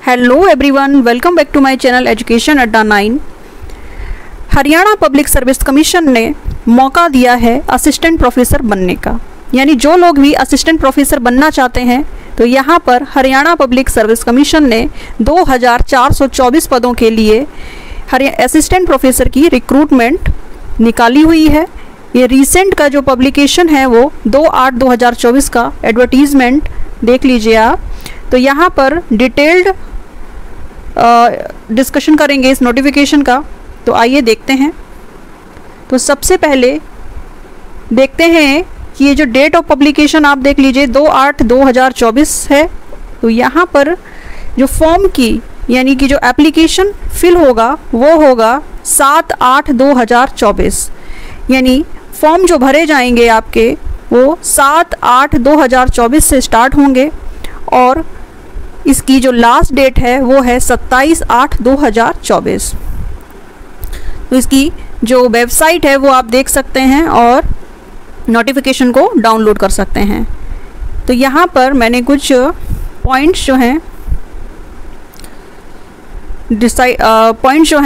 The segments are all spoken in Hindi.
Hello everyone, welcome back to my channel Education Adda 9। Haryana public service commission ने मौका दिया है असिस्टेंट प्रोफेसर बनने का, यानी जो लोग भी असिस्टेंट प्रोफेसर बनना चाहते हैं तो यहाँ पर हरियाणा पब्लिक सर्विस कमीशन ने 2424 पदों के लिए असिस्टेंट प्रोफेसर की रिक्रूटमेंट निकाली हुई है। ये रीसेंट का जो पब्लिकेशन है वो 2/8/2024 का एडवर्टीज़मेंट देख लीजिए आप। तो यहाँ पर डिटेल्ड डिस्कशन करेंगे इस नोटिफिकेशन का, तो आइए देखते हैं। तो सबसे पहले देखते हैं कि ये जो डेट ऑफ पब्लिकेशन आप देख लीजिए 2/8/2024 है। तो यहाँ पर जो फॉर्म की यानी कि जो एप्लीकेशन फिल होगा वो होगा 7/8/2024, यानी फॉर्म जो भरे जाएंगे आपके वो 7/8/2024 से स्टार्ट होंगे और इसकी जो लास्ट डेट है वो है 27/8/2024। तो इसकी जो वेबसाइट है वो आप देख सकते हैं और नोटिफिकेशन को डाउनलोड कर सकते हैं। तो यहाँ पर मैंने कुछ पॉइंट्स जो हैं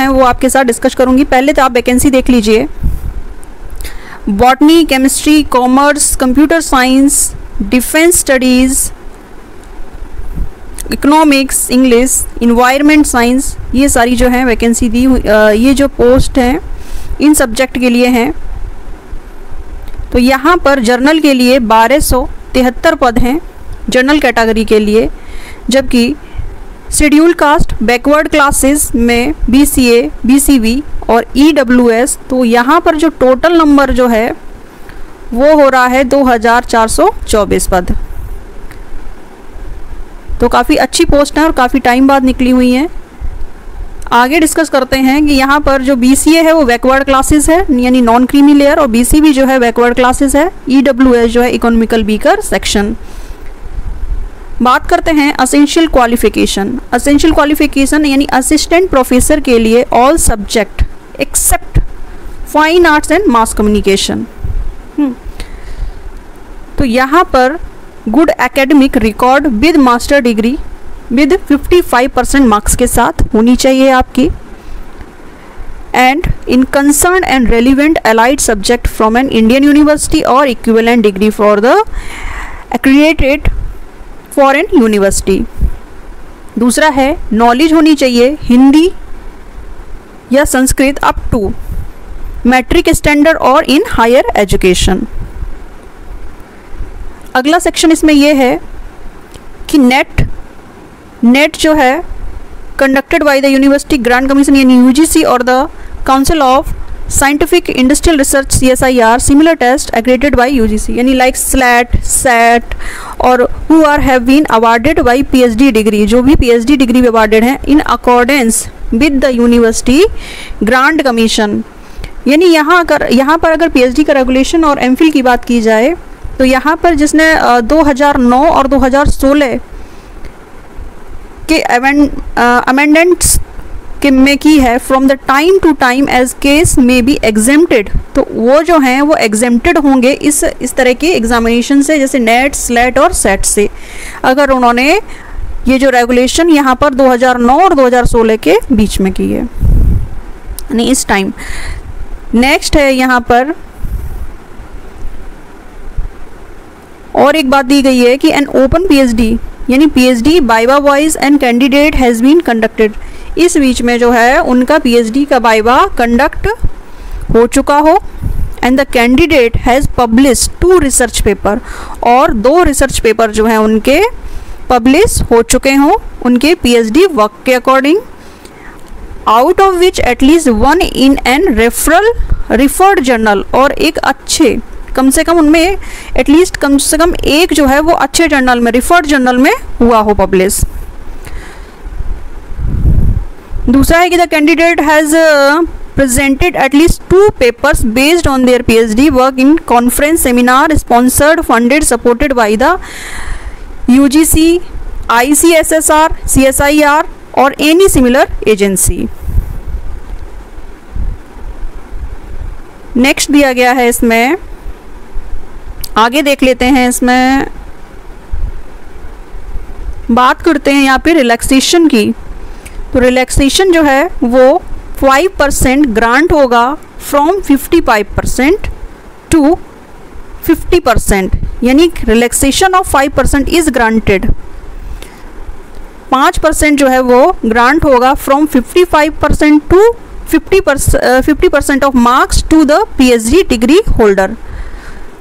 वो आपके साथ डिस्कस करूँगी। पहले तो आप वैकेंसी देख लीजिए। Botany, chemistry, commerce, computer science, defence studies, economics, English, environment science, ये सारी जो है वैकेंसी दी हुई, ये जो पोस्ट हैं इन सब्जेक्ट के लिए हैं। तो यहाँ पर जर्नल के लिए 1273 पद हैं जर्नल कैटेगरी के लिए, जबकि शेड्यूल कास्ट बैकवर्ड क्लासेस में BCA, BCB और EWS, तो यहाँ पर जो टोटल नंबर जो है वो हो रहा है 2424 पद। तो काफ़ी अच्छी पोस्ट है और काफ़ी टाइम बाद निकली हुई हैं। आगे डिस्कस करते हैं कि यहाँ पर जो BCA है वो बैकवर्ड क्लासेस है यानी नॉन क्रीमी लेयर, और BCB जो है बैकवर्ड क्लासेस है, EWS जो है इकोनॉमिकल वीकर सेक्शन। बात करते हैं असेंशियल क्वालिफिकेशन। असेंशियल क्वालिफिकेशन यानी असिस्टेंट प्रोफेसर के लिए all subject except fine arts and mass communication. तो यहाँ पर good academic record with master degree with 55% marks के साथ होनी चाहिए आपकी, and in concern and relevant allied subject from an Indian university और equivalent degree for the accredited foreign university. दूसरा है नॉलेज होनी चाहिए हिंदी या Sanskrit up to matric standard और इन हायर एजुकेशन। अगला सेक्शन इसमें यह है कि नेट जो है conducted by the university grant commission यानी UGC और the council of scientific industrial research CSIR similar test accredited by UGC यानी लाइक SLAT, SAT और who are have been awarded by PhD degree, जो भी PhD डिग्री अवार्डेड हैं in accordance with the university grant commission. यानी यहाँ पर अगर PhD का रेगुलेशन और MPhil की बात की जाए तो यहाँ पर जिसने 2009 और 2016 के अमेंडेंट्स के में की है from the time to time as case में बी एग्जेम्प्टेड, तो वो जो हैं वो एग्जेम्प्टेड होंगे इस तरह के एग्जामिनेशन से, जैसे नेट, स्लेट और सेट से, अगर उन्होंने ये जो रेगुलेशन यहाँ पर 2009 और 2016 के बीच में की है, यानी इस टाइम। नेक्स्ट है यहाँ पर और एक बात दी गई है कि एन ओपन PhD यानी PhD viva wise and candidate has been conducted, इस बीच में जो है उनका PhD का वाइवा कंडक्ट हो चुका हो, and the candidate has publish 2 research paper, और 2 रिसर्च पेपर जो हैं उनके पब्लिश हो चुके हों उनके PhD वर्क के according, out of which at least 1 in an referred journal, और एक अच्छे कम से कम उनमें एटलीस्ट कम से कम एक जो है वो अच्छे जर्नल में, रिफर्ड जर्नल में हुआ हो पब्लिश। दूसरा है कि the candidate has presented at least 2 papers based on their PhD work in conference, seminar, sponsored, funded, supported by the UGC, ICSSR, CSIR or any similar agency. Next दिया गया है इसमें, आगे देख लेते हैं इसमें बात करते हैं यहाँ पे रिलैक्सेशन की, तो रिलैक्सेशन जो है वो 5% ग्रांट होगा फ्रॉम 55% टू 50%, यानी रिलैक्सेशन ऑफ 5% इज ग्रांटेड। 5% जो है वो ग्रांट होगा from 55% to 50% of marks to the PhD degree holder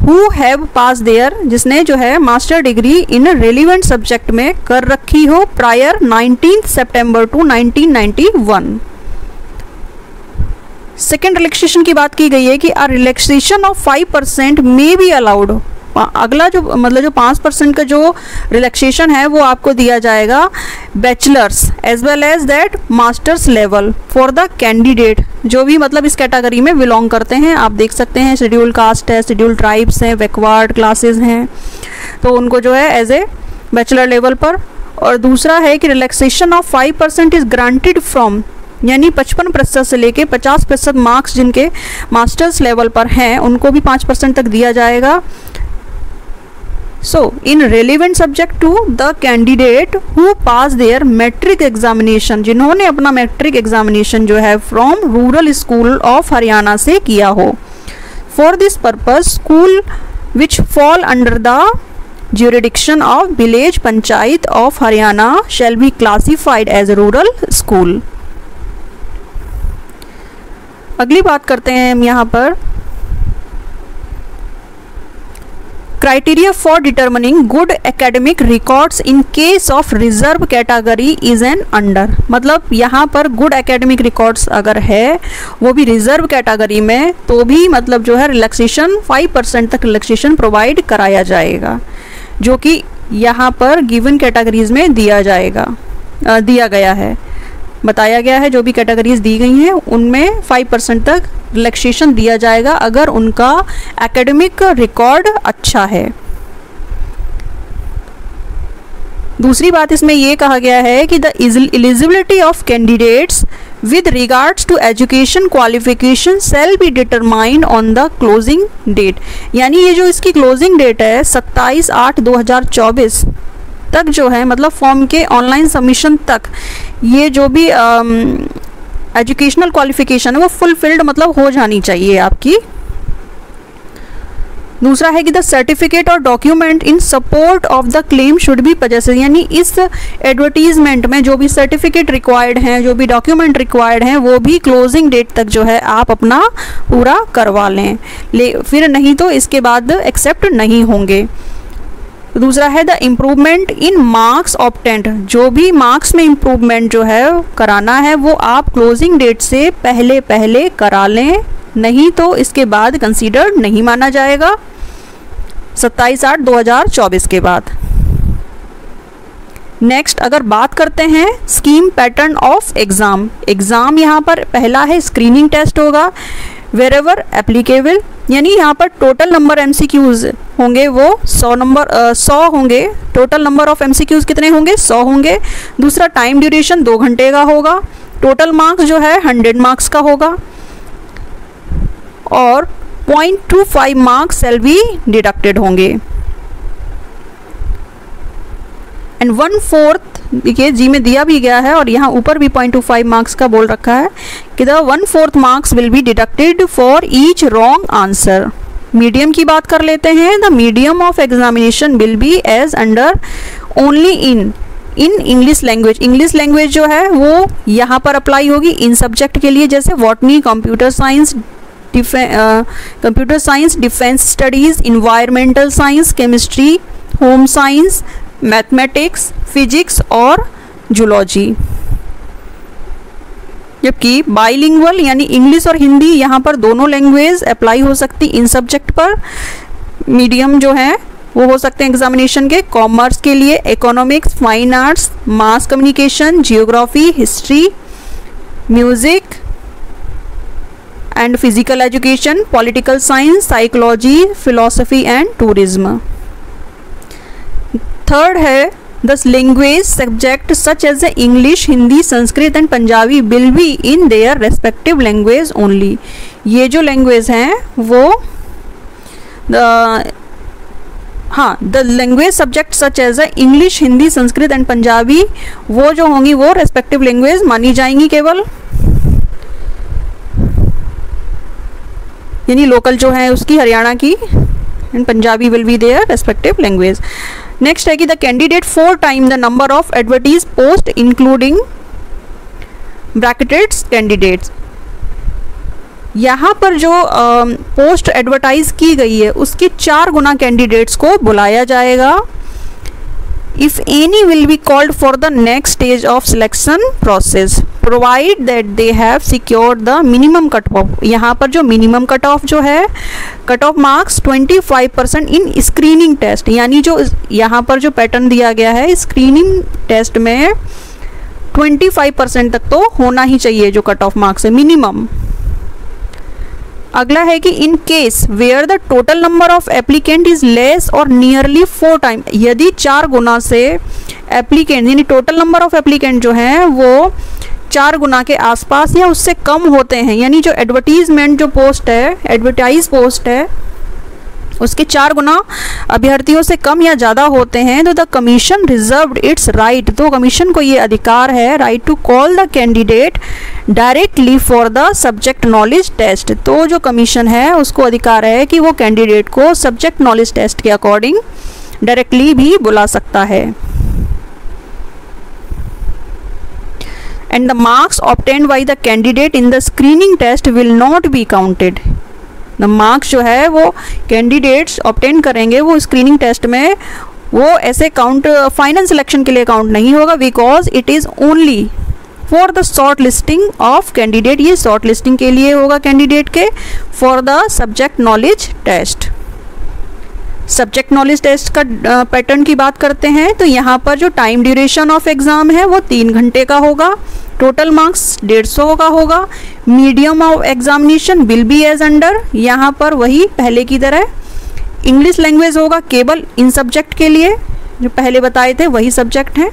who have pass there, जिसने जो है master degree in relevant subject में कर रखी हो prior 19 September to 1991। Second relaxation की बात की गई है कि relaxation of 5% may be allowed. अगला जो मतलब जो 5% का जो रिलैक्सेशन है वो आपको दिया जाएगा bachelors as well as that masters level for the candidate जो भी मतलब इस कैटेगरी में बिलोंग करते हैं। आप देख सकते हैं शेड्यूल कास्ट है, शेड्यूल ट्राइब्स हैं, बैकवर्ड क्लासेस हैं, तो उनको जो है एज ए बैचलर लेवल पर। और दूसरा है कि relaxation of 5% is granted from, यानी 55% से लेके 50% मार्क्स जिनके मास्टर्स लेवल पर हैं उनको भी 5% तक दिया जाएगा। So, in relevant subject to the candidate who pass their metric examination, जिन्होंने अपना metric examination जो है from rural school of Haryana से किया हो। For this purpose, school which fall under the jurisdiction of village panchayat of Haryana shall be classified as rural school। अगली बात करते हैं हम यहाँ पर criteria for determining good academic records in case of reserve category is an under. मतलब यहाँ पर गुड एकेडमिक रिकॉर्ड्स अगर है वो भी रिजर्व कैटेगरी में तो भी मतलब जो है रिलैक्सेशन 5% तक रिलैक्सेशन प्रोवाइड कराया जाएगा, जो कि यहाँ पर गिवन कैटेगरीज में दिया गया है, बताया गया है। जो भी कैटेगरीज दी गई हैं उनमें 5% तक रिलैक्सेशन दिया जाएगा अगर उनका एकेडमिक रिकॉर्ड अच्छा है। दूसरी बात इसमें यह कहा गया है कि the eligibility of candidates with regards to education qualification shall be determined on the closing date, यानी ये जो इसकी क्लोजिंग डेट है 27/8/2024 तक जो है मतलब फॉर्म के ऑनलाइन सबमिशन तक ये जो भी एजुकेशनल क्वालिफिकेशन है वो फुलफिल्ड मतलब हो जानी चाहिए आपकी। दूसरा है कि द सर्टिफिकेट और document in support of the claim should be possesses, यानी इस एडवर्टीजमेंट में जो भी सर्टिफिकेट रिक्वायर्ड हैं, जो भी डॉक्यूमेंट रिक्वायर्ड हैं वो भी क्लोजिंग डेट तक जो है आप अपना पूरा करवा लें, फिर नहीं तो इसके बाद एक्सेप्ट नहीं होंगे। दूसरा है the improvement in marks obtained, जो भी मार्क्स में इम्प्रूवमेंट जो है कराना है वो आप क्लोजिंग डेट से पहले करा लें, नहीं तो इसके बाद कंसीडर्ड नहीं माना जाएगा 27/8/2024 के बाद। नेक्स्ट अगर बात करते हैं स्कीम पैटर्न ऑफ एग्जाम यहाँ पर पहला है स्क्रीनिंग टेस्ट होगा वेरेवर एप्लीकेबल, यानी यहाँ पर टोटल नंबर MCQs होंगे वो 100 होंगे। टोटल नंबर ऑफ MCQs कितने होंगे? 100 होंगे। दूसरा टाइम ड्यूरेशन 2 घंटे का होगा। टोटल मार्क्स जो है 100 मार्क्स का होगा और 0.25 मार्क्स शैल बी डिडक्टेड होंगे। एंड 1/4 देखिए जी में दिया भी गया है और यहाँ ऊपर भी 0.25 मार्क्स का बोल रखा है कि the 1/4 marks will be deducted for each wrong answer. Medium की बात कर लेते हैं। The medium of examination will be as under only in English language. English language जो है वो यहाँ पर अप्लाई होगी इन सब्जेक्ट के लिए, जैसे botany, computer science, defence studies, environmental science, chemistry, home science, mathematics, physics और जूलॉजी। जबकि बाइलिंगुअल यानी इंग्लिश और हिंदी यहाँ पर दोनों लैंग्वेज अप्लाई हो सकती इन सब्जेक्ट पर। मीडियम जो है वो हो सकते हैं एग्जामिनेशन के कॉमर्स के लिए economics, fine arts, mass communication, geography, history, music and physical education, political science, psychology, philosophy and tourism. Third है the language subject such as English, Hindi, Sanskrit and Punjabi will be in their respective language only. ये जो लैंग्वेज हैं वो हाँ, the language subject such as English, Hindi, Sanskrit and Punjabi, वो जो होंगी वो रेस्पेक्टिव लैंग्वेज मानी जाएंगी केवल, यानी लोकल जो है उसकी हरियाणा की, and Punjabi will be there respective language. Next है कि the candidate 4 time the number of advertise post including bracketed candidates. यहाँ पर जो पोस्ट एडवर्टाइज की गई है उसके 4 गुना कैंडिडेट्स को बुलाया जाएगा। If any will be called for the next stage of selection process provide that they have secured the minimum cut off. यहाँ पर जो मिनिमम कट ऑफ जो है, कट ऑफ मार्क्स 25% इन स्क्रीनिंग टेस्ट, यानी जो यहाँ पर जो पैटर्न दिया गया है स्क्रीनिंग टेस्ट में 25% तक तो होना ही चाहिए जो कट ऑफ मार्क्स है मिनिमम। अगला है कि in case where the total number of applicant is less और नियरली 4 टाइम, यदि 4 गुना से एप्लीकेंट यानी टोटल नंबर ऑफ एप्लीकेंट जो हैं वो 4 गुना के आसपास या उससे कम होते हैं, यानी जो एडवर्टीजमेंट जो पोस्ट है, एडवर्टाइज पोस्ट है, उसके 4 गुना अभ्यर्थियों से कम या ज़्यादा होते हैं, तो the commission reserved its right, तो कमीशन को ये अधिकार है right to call the candidate directly for the subject knowledge test. तो जो कमीशन है उसको अधिकार है कि वो कैंडिडेट को सब्जेक्ट नॉलेज टेस्ट के अकॉर्डिंग डायरेक्टली भी बुला सकता है। And the marks obtained by the candidate in the screening test will not be counted. The marks जो है वो कैंडिडेट्स ऑब्टेन करेंगे वो स्क्रीनिंग टेस्ट में, वो ऐसे काउंट फाइनल सिलेक्शन के लिए काउंट नहीं होगा, because it is only for the short listing of candidate. ये शॉर्ट लिस्टिंग के लिए होगा कैंडिडेट के for the subject knowledge test. Subject knowledge test का पैटर्न की बात करते हैं तो यहाँ पर जो टाइम ड्यूरेशन ऑफ एग्ज़ाम है वो 3 घंटे का होगा, टोटल मार्क्स 150 का होगा, medium of examination will be as under, यहाँ पर वही पहले की तरह इंग्लिश लैंग्वेज होगा केवल इन सब्जेक्ट के लिए, जो पहले बताए थे वही सब्जेक्ट हैं,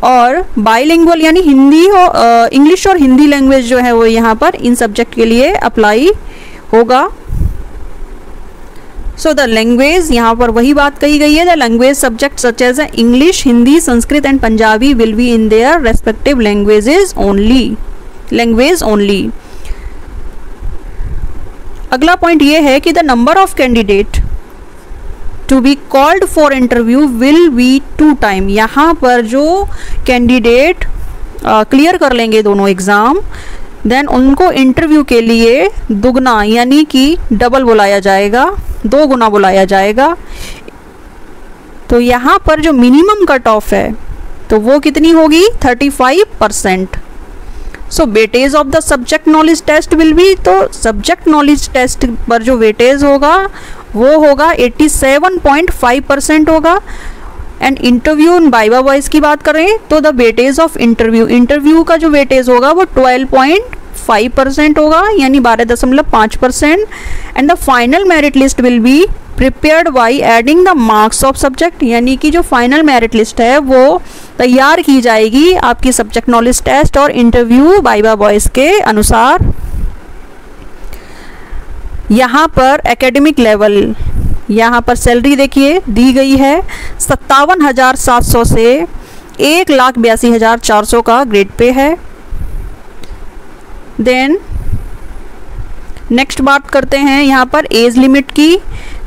और बाइलिंगुअल यानी हिंदी हो इंग्लिश और हिंदी लैंग्वेज जो है वो यहाँ पर इन सब्जेक्ट के लिए अप्लाई होगा। सो द लैंग्वेज, यहाँ पर वही बात कही गई है, the language subject such as English, Hindi, Sanskrit and Punjabi will be in their respective language only. अगला पॉइंट ये है कि the number of candidate to be called for interview will be 2 time. यहाँ पर जो कैंडिडेट क्लियर कर लेंगे दोनों एग्ज़ाम, देन उनको इंटरव्यू के लिए दुगना यानी कि डबल बुलाया जाएगा, 2 गुना बुलाया जाएगा। तो यहाँ पर जो मिनिमम कट ऑफ है तो वो कितनी होगी 35%। So weightage of the subject knowledge test will be, तो सब्जेक्ट नॉलेज टेस्ट पर जो वेटेज होगा वो होगा 87.5% होगा। एंड इंटरव्यू वाइवा वॉइस की बात करें तो द वेटेज ऑफ इंटरव्यू का जो वेटेज होगा वो 12.5% होगा, यानी 12.5%। And the final merit list will be prepared by adding the marks of subject, यानी कि जो फाइनल मेरिट लिस्ट है वो तैयार की जाएगी आपकी सब्जेक्ट नॉलेज टेस्ट और इंटरव्यू वाइवा वॉइस के अनुसार। यहाँ पर एकेडमिक लेवल, यहाँ पर सैलरी देखिए दी गई है 57,700 से 1,82,400 का ग्रेड पे है। देन नेक्स्ट बात करते हैं यहाँ पर एज लिमिट की,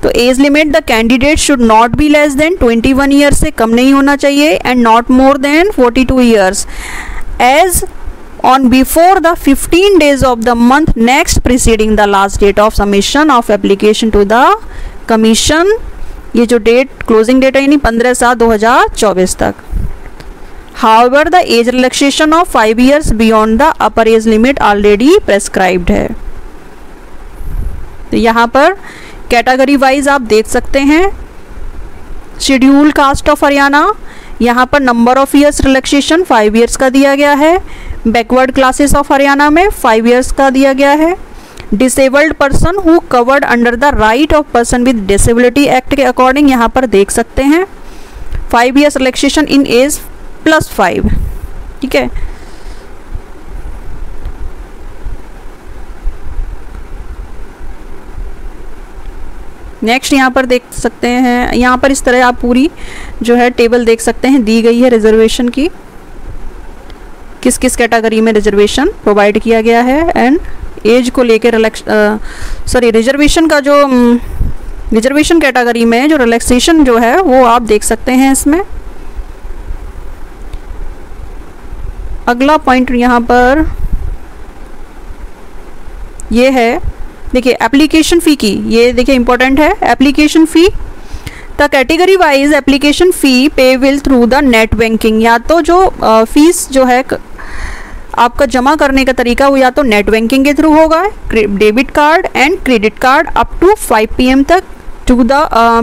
तो age limit the candidate should not be less than 21 years, से कम नहीं होना चाहिए, and not more than 42 years age on before the 15 days of the month next preceding the last date of submission of application to the commission। ये जो डेट क्लोजिंग डेट है यानी 15/7/2024 तक। However the age relaxation of 5 years beyond the upper age limit already prescribed है। तो यहाँ पर कैटेगरी वाइज आप देख सकते हैं, शेड्यूल कास्ट ऑफ हरियाणा, यहाँ पर number of years relaxation 5 years का दिया गया है, बैकवर्ड क्लासेस ऑफ हरियाणा में 5 ईयर्स का दिया गया है, disabled person who covered under the right of person with disability act के अकॉर्डिंग यहाँ पर देख सकते हैं 5 ईयर्स रिलैक्सेशन इन एज +5, ठीक है। नेक्स्ट यहाँ पर देख सकते हैं, यहाँ पर इस तरह आप पूरी जो है टेबल देख सकते हैं, दी गई है रिजर्वेशन की, किस किस कैटेगरी में रिजर्वेशन प्रोवाइड किया गया है, एंड एज को लेकर रिजर्वेशन का जो रिजर्वेशन कैटेगरी में जो रिलैक्सेशन जो है वो आप देख सकते हैं इसमें। अगला पॉइंट यहाँ पर ये है, देखिए एप्लीकेशन फ़ी की, ये देखिए इंपॉर्टेंट है। Application fee, the category wise application fee payable through the net banking, या तो जो फीस जो है आपका जमा करने का तरीका वो या तो नेट बैंकिंग के थ्रू होगा, debit card and credit card up to 5 PM तक to the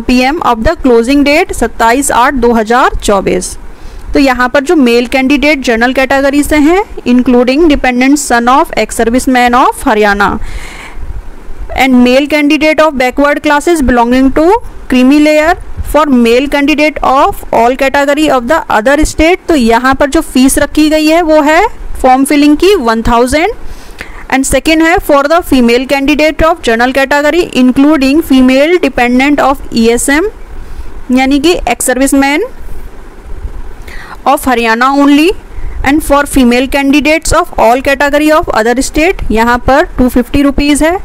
PM of the closing date 27/8/2024। तो यहाँ पर जो मेल कैंडिडेट जनरल कैटेगरी से हैं, including dependent son of ex serviceman of Haryana and male candidate of backward classes belonging to creamy layer, for male candidate of all category of the other state, तो यहाँ पर जो फीस रखी गई है वो है फॉर्म फिलिंग की 1000, एंड सेकेंड है for the female candidate of general category including female dependent of ESM यानी कि x serviceman of Haryana only, and for female candidates of all category of other state यहाँ पर 250 रुपीज़ है।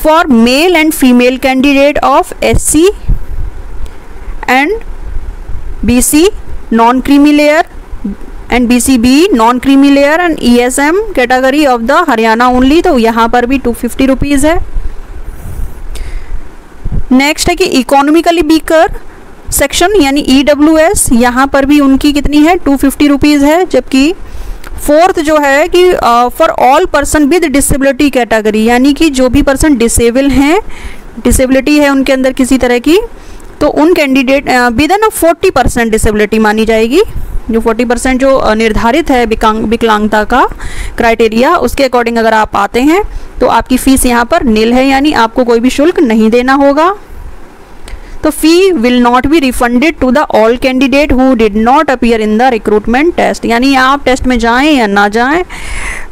For male and female candidate of SC and BC non creamy layer and BCB non creamy layer and ESM category of the Haryana only, तो यहाँ पर भी 250 रुपीज़ है। नेक्स्ट है कि इकोनॉमिकली वीकर सेक्शन यानी EWS, यहाँ पर भी उनकी कितनी है 250 रुपीज़ है। जबकि फोर्थ जो है कि for all person with disability category, यानी कि जो भी पर्सन डिसेबल हैं, डिसेबिलिटी है उनके अंदर किसी तरह की, तो उन कैंडिडेट विद इन 40% डिसेबिलिटी मानी जाएगी। जो 40% जो निर्धारित है विकलांगता का क्राइटेरिया, उसके अकॉर्डिंग अगर आप आते हैं तो आपकी फ़ीस यहाँ पर नील है, यानी आपको कोई भी शुल्क नहीं देना होगा। तो fee will not be refunded to the all candidate who did not appear in the recruitment test, यानी आप टेस्ट में जाएं या ना जाएं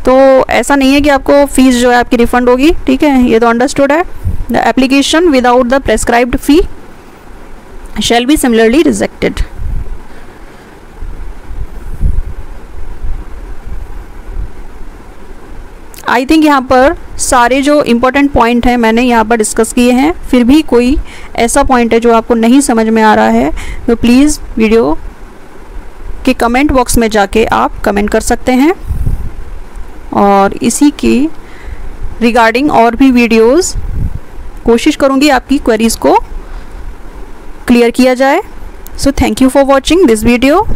तो ऐसा नहीं है कि आपको फीस जो है आपकी रिफंड होगी, ठीक है, ये तो अंडरस्टूड है। The application without the prescribed fee shall be similarly rejected. I think यहाँ पर सारे जो इम्पोर्टेंट पॉइंट हैं मैंने यहाँ पर डिस्कस किए हैं। फिर भी कोई ऐसा पॉइंट है जो आपको नहीं समझ में आ रहा है तो प्लीज़ वीडियो के कमेंट बॉक्स में जाके आप कमेंट कर सकते हैं, और इसी की रिगार्डिंग और भी वीडियोस कोशिश करूँगी आपकी क्वेरीज़ को क्लियर किया जाए। So thank you for watching this video.